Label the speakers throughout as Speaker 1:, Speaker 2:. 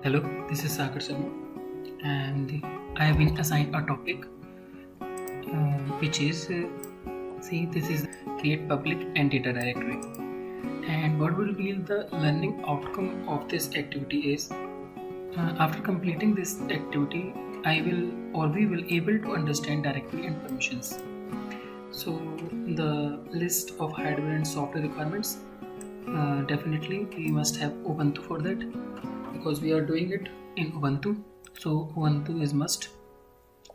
Speaker 1: Hello, this is Sagar Sharma, and I have been assigned a topic which is this is create public and data directory. And what will be the learning outcome of this activity is after completing this activity, I will or we will able to understand directory and permissions. So the list of hardware and software requirements, definitely we must have Ubuntu for that, because we are doing it in Ubuntu. So Ubuntu is must,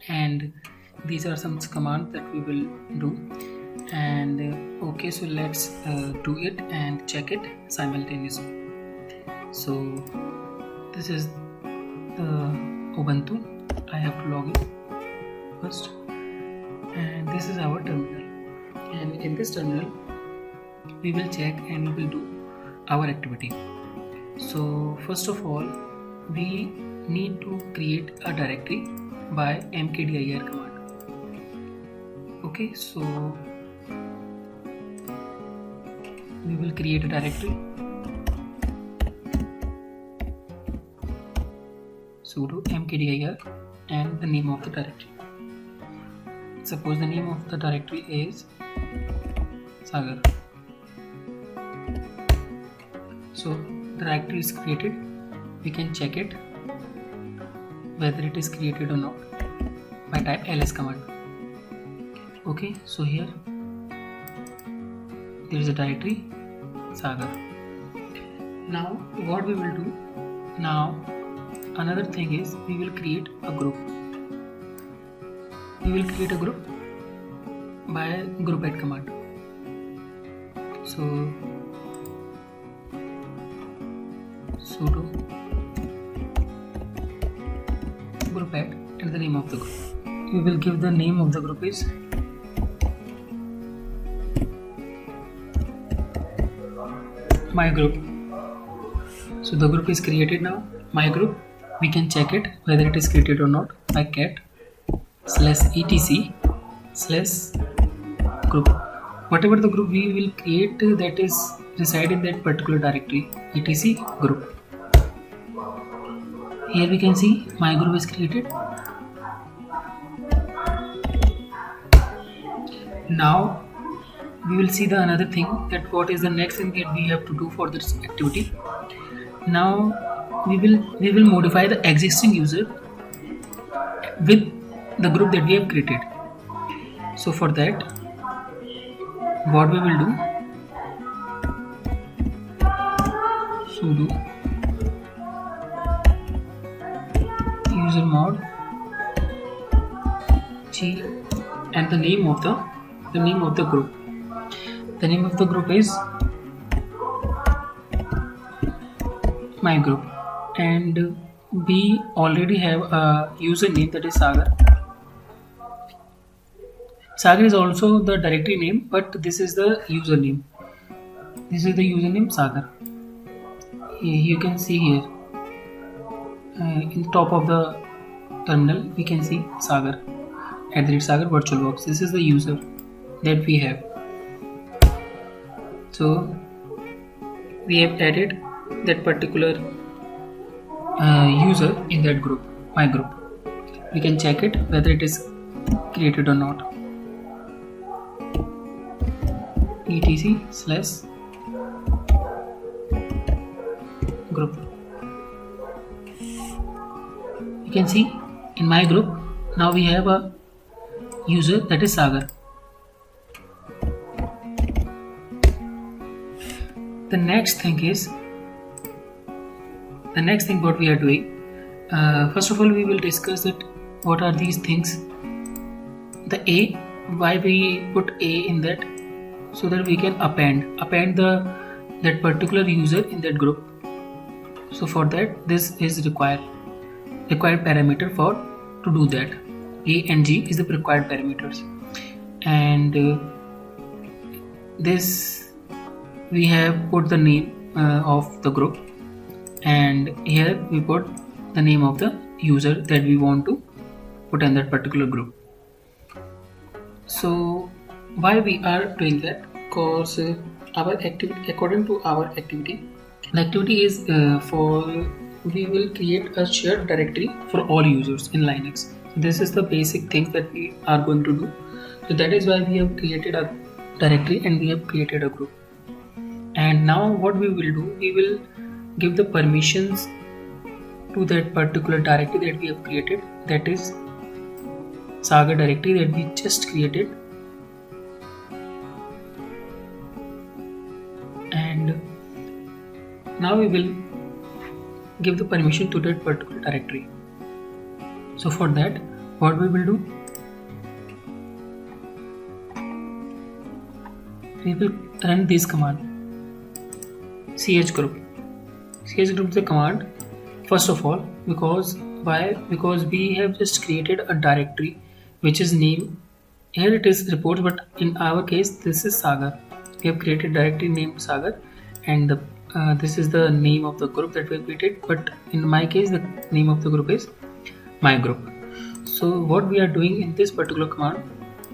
Speaker 1: and these are some commands that we will do. And okay, so let's do it and check it simultaneously. So this is the Ubuntu. I have to log in first, and this is our terminal. And in this terminal, we will check and we will do our activity. So first of all, we need to create a directory by mkdir command. Okay, so we will create a directory. Sudo mkdir and the name of the directory. Suppose the name of the directory is Sagar. So the directory is created. We can check it whether it is created or not by type ls command. Okay, so here there is a directory Sagar. Now what we will do now, another thing is we will create a group. We will create a group by group add command. So sudo group add and the name of the group. We will give the name of the group is my group. So the group is created now, my group. We can check it whether it is created or not by cat/etc/group. Whatever the group we will create that is reside in that particular directory, etc group. Here we can see my group is created. Now we will see the another thing, that what is the next thing that we have to do for this activity. Now we will modify the existing user with the group that we have created. So for that, what we will do, sudo usermod g and the name of the group. The name of the group is my group, and we already have a username, that is Sagar. Sagar is also the directory name, but this is the username. This is the username Sagar. You can see here in the top of the terminal we can see Sagar @Sagar VirtualBox. This is the user that we have. So we have added that particular user in that group, my group. We can check it whether it is created or not. etc/group. You can see in my group now we have a user, that is Sagar. The next thing what we are doing, first of all we will discuss that what are these things. The A, why we put A in that, so that we can append that particular user in that group. So for that, this is required parameter to do that. A and G is the required parameters, and this we have put the name of the group, and here we put the name of the user that we want to put in that particular group. So why we are doing that? Because our activity, according to our activity, the activity is for we will create a shared directory for all users in Linux. This is the basic things that we are going to do. So that is why we have created a directory and we have created a group. And now what we will do, we will give the permissions to that particular directory that we have created, that is Saga directory that we just created. And now we will give the permission to that particular directory. So for that, what we will do, we will run this command, chgroup. Chgroup is a command, first of all, because we have just created a directory which is named, here it is reports, but in our case this is Sagar. We have created directory named Sagar, and this is the name of the group that we have created, but in my case the name of the group is my group. So what we are doing in this particular command,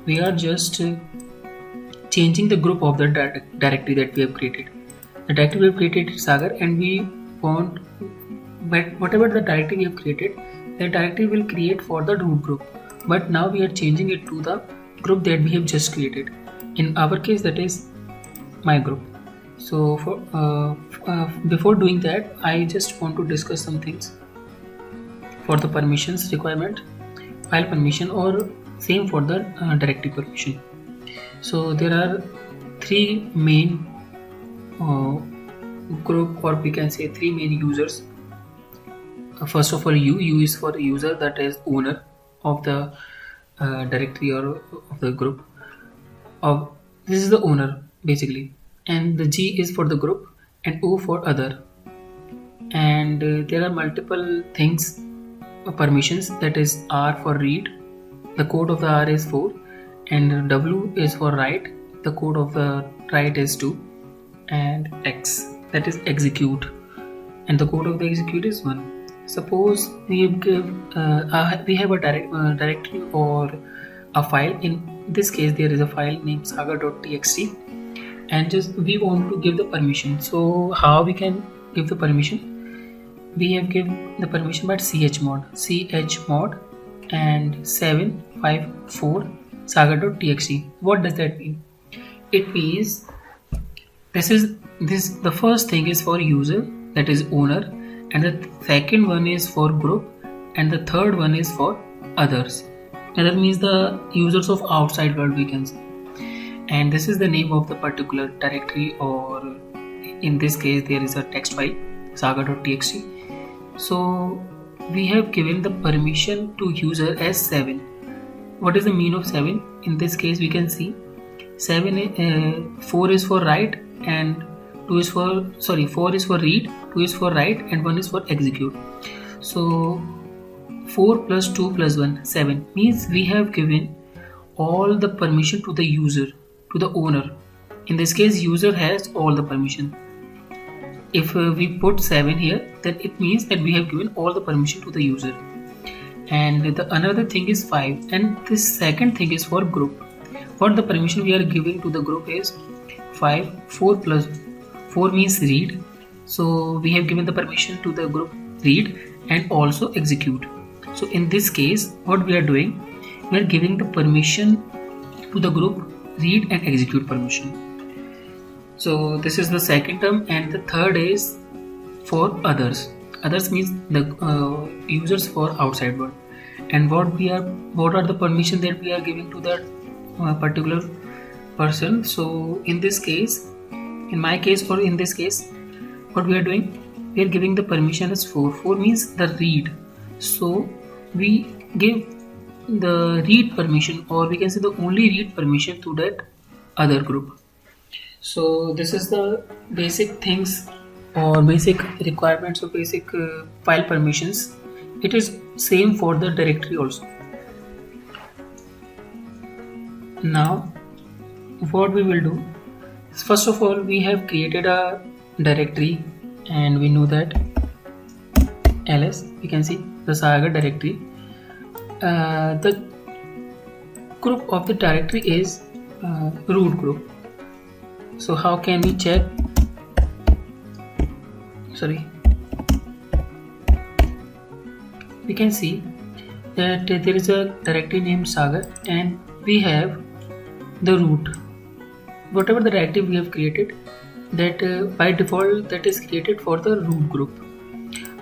Speaker 1: we are just changing the group of the directory that we have created. The directory we have created is Sagar, and we want, but whatever the directory we have created, the directory will create for the root group, but now we are changing it to the group that we have just created. In our case, that is my group. So before doing that, I just want to discuss some things for the permissions requirement, file permission, or same for the directory permission. So there are three main group, or we can say three main users. First of all, U is for user, that is owner of the directory or of the group. This is the owner basically, and the G is for the group, and O for other. And there are multiple things, permissions, that is R for read, the code of the R is 4, and W is for write, the code of the write is 2, and X, that is execute, and the code of the execute is 1. Suppose we have a directory or a file. In this case, there is a file named saga.txt, and just we want to give the permission. So how we can give the permission? We have given the permission by chmod and 754 saga.txt. What does that mean? It means the first thing is for user, that is owner, and the second one is for group, and the third one is for others. And that means the users of outside world, we can say. And this is the name of the particular directory, or in this case there is a text file, saga.txt. So we have given the permission to user as 7. What is the mean of 7? In this case we can see 4 is for write, and 4 is for read, 2 is for write, and 1 is for execute. So 4 plus 2 plus 1, 7, means we have given all the permission to the user, to the owner. In this case, user has all the permission. If we put 7 here, then it means that we have given all the permission to the user. And the another thing is 5, and this second thing is for group. What the permission we are giving to the group is 5, 4 plus 4 means read. So we have given the permission to the group read and also execute. So in this case, what we are doing, we are giving the permission to the group read and execute permission. So this is the second term, and the third is for others. Others means the users for outside world. And what are the permission that we are giving to that particular person? So in this case, in my case or in this case, what we are doing, we are giving the permission as 4. 4 means the read. So we give the read permission, or we can say the only read permission to that other group. So this is the basic things or basic requirements or basic file permissions. It is same for the directory also. Now what we will do is, first of all, we have created a directory, and we know that ls, we can see the Saga directory. The group of the directory is root group. So how can we check? we can see that there is a directory named Sagar, and we have the root. Whatever the directory we have created, that by default that is created for the root group.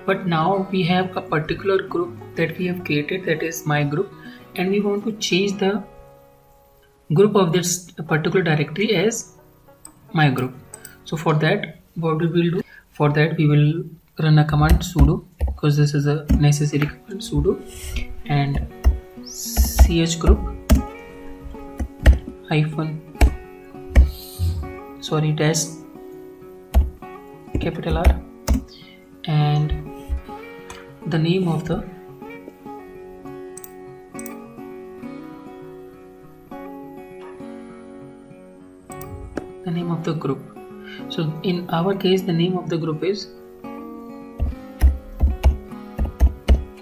Speaker 1: But now we have a particular group that we have created, that is my group, and we want to change the group of this particular directory as my group. So for that, what we will do? For that, we will run a command sudo, because this is a necessary command, sudo and chgroup dash capital R, and the name of the group. So in our case, the name of the group is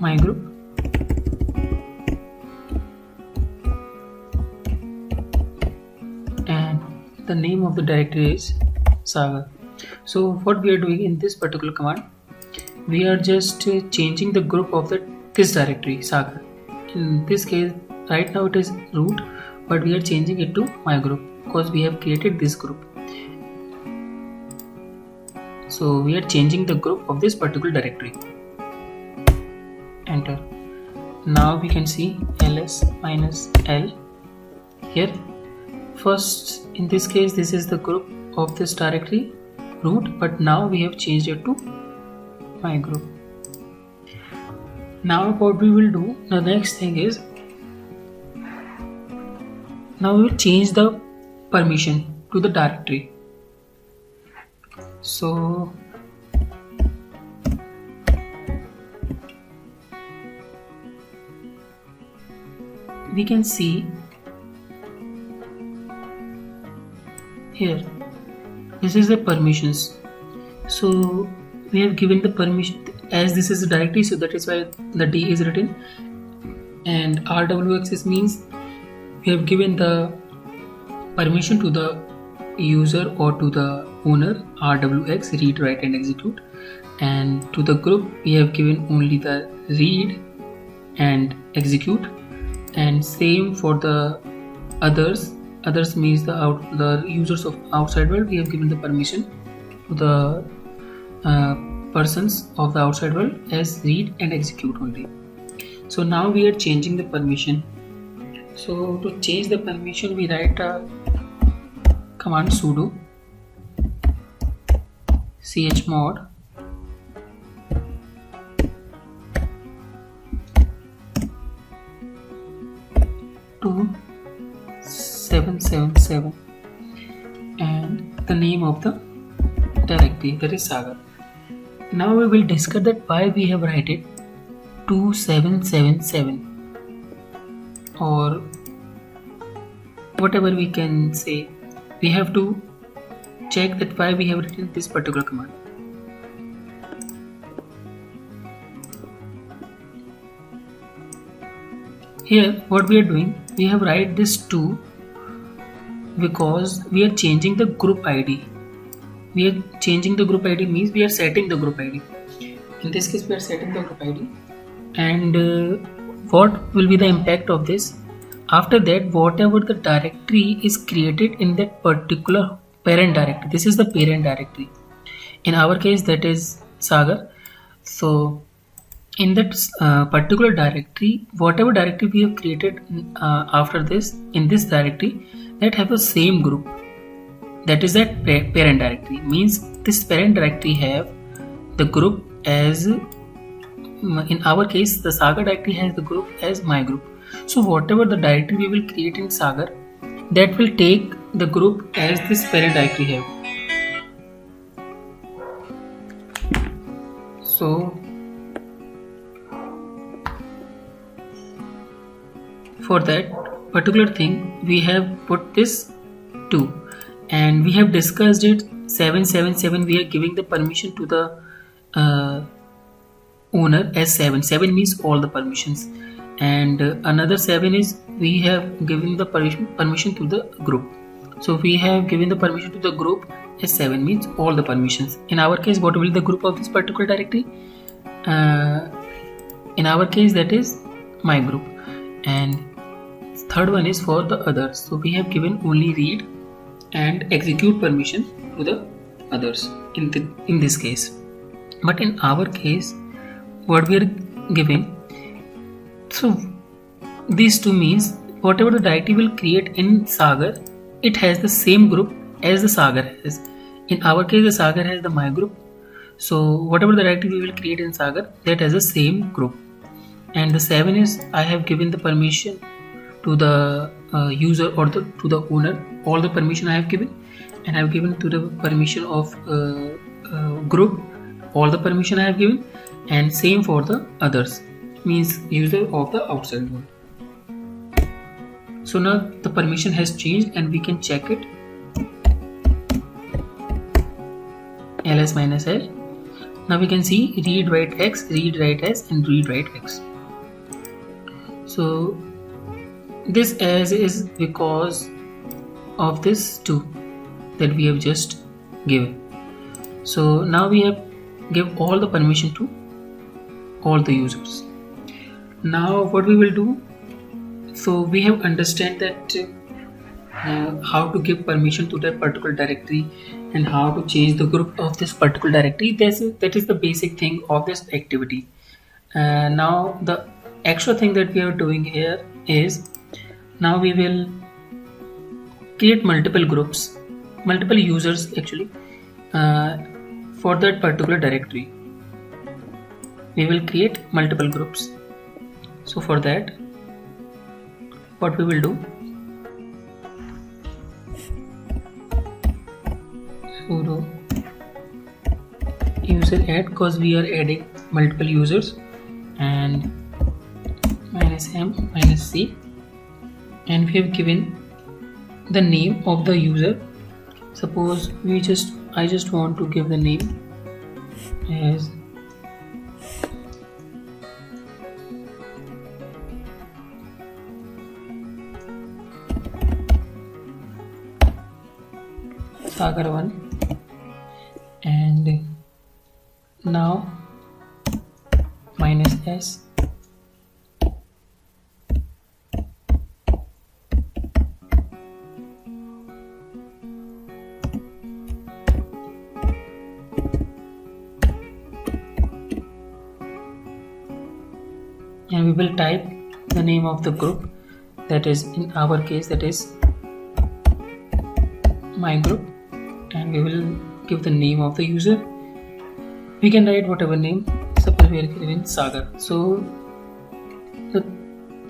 Speaker 1: my group, and the name of the directory is Saga. So what we are doing in this particular command, we are just changing the group of this directory Saga. In this case, right now it is root, but we are changing it to my group because we have created this group. So we are changing the group of this particular directory. Enter. Now we can see ls -l here. First, in this case, this is the group of this directory root, but now we have changed it to my group. Now what we will do, the next thing is, now we will change the permission to the directory. So we can see here, this is the permissions. So we have given the permission, as this is the directory, so that is why the D is written, and RWX means we have given the permission to the user or to the owner, RWX, read, write and execute, and to the group we have given only the read and execute, and same for the others means the users of outside world, we have given the permission to the persons of the outside world as read and execute only. So now we are changing the permission. So to change the permission, we write a command sudo chmod to 777 and the name of the directory, that is Saga. Now we will discuss that why we have write it 2777 or whatever we can say. We have to check that why we have written this particular command. Here what we are doing, we have write this 2 because we are changing the group ID. We are changing the group ID means we are setting the group ID. In this case we are setting the group ID, and what will be the impact of this? After that, whatever the directory is created in that particular parent directory, this is the parent directory. In our case, that is Sagar. So in that particular directory, whatever directory we have created after this, in this directory, that have the same group, that is that parent directory. Means this parent directory have the group as, in our case, the Saga directory has the group as my group. So whatever the directory we will create in Sagar, that will take the group as this parent directory have. So for that particular thing, we have put this 2, and we have discussed it 777. We are giving the permission to the owner as 7 means all the permissions, and another 7 is we have given the permission to the group. So we have given the permission to the group as 7 means all the permissions. In our case, what will be the group of this particular directory? In our case, that is my group, and third one is for the others. So we have given only read and execute permission to the others in this case. But in our case, what we are giving, so these two means whatever the directory will create in Sagar, it has the same group as the Sagar has. In our case, the Sagar has the my group, so whatever the directory we will create in Sagar, that has the same group. And the 7 is I have given the permission to the user or to the owner. All the permission I have given, and I have given to the permission of group all the permission I have given, and same for the others, means user of the outside world. So now the permission has changed and we can check it. ls minus l. Now we can see read write x, read write s, and read write x. So this as is because of this 2 that we have just given. So now we have give all the permission to all the users. Now what we will do, so we have understand that how to give permission to that particular directory and how to change the group of this particular directory. That is the basic thing of this activity. Now the extra thing that we are doing here is, now we will create multiple groups, multiple users actually, for that particular directory. We will create multiple groups. So for that, what we will do, sudo user add, because we are adding multiple users, and -m -c, and we have given the name of the user. Suppose I just want to give the name as Sagar1, and now -s and we will type the name of the group, that is in our case that is my group, and we will give the name of the user. We can write whatever name. Suppose we are giving Sagar. So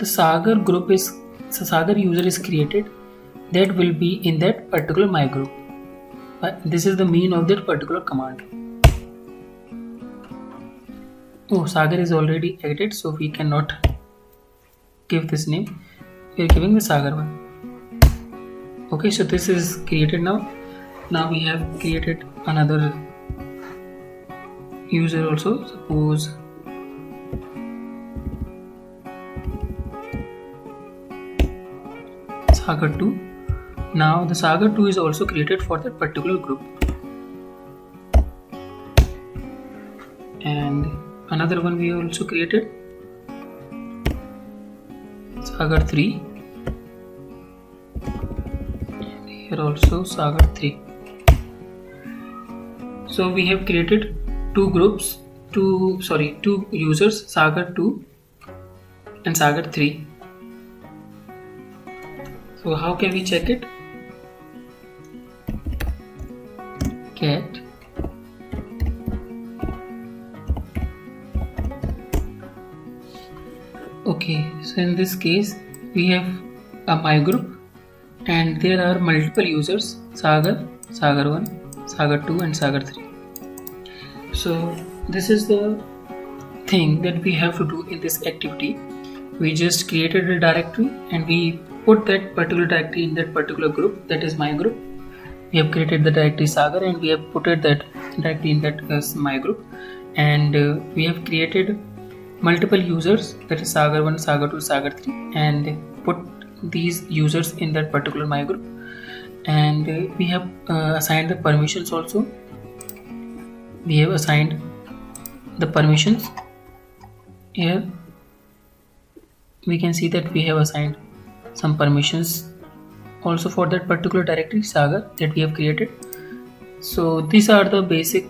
Speaker 1: the Sagar group is, so Sagar user is created, that will be in that particular my group. This is the mean of that particular command. Oh, Sagar is already added, so we cannot give this name. We are giving the Sagar one. Okay, so this is created now. Now we have created another user also. Suppose Sagar 2. Now the Sagar 2 is also created for that particular group. And another one we also created, Sagar 3. And here also Sagar 3. So we have created two users, Sagar 2 and Sagar 3. So how can we check it? Get okay, so in this case we have a my group and there are multiple users, Sagar, Sagar 1, Sagar 2 and Sagar 3. So this is the thing that we have to do in this activity. We just created a directory and we put that particular directory in that particular group, that is my group. We have created the directory Sagar and we have put that directory in that my group, and we have created multiple users, that is Sagar 1, Sagar 2, Sagar 3, and put these users in that particular my group, and we have assigned the permissions also. We have assigned the permissions here we can see that we have assigned some permissions also for that particular directory Sagar that we have created. So these are the basic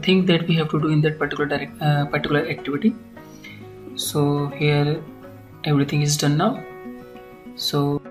Speaker 1: thing that we have to do in that particular activity. So here everything is done now. So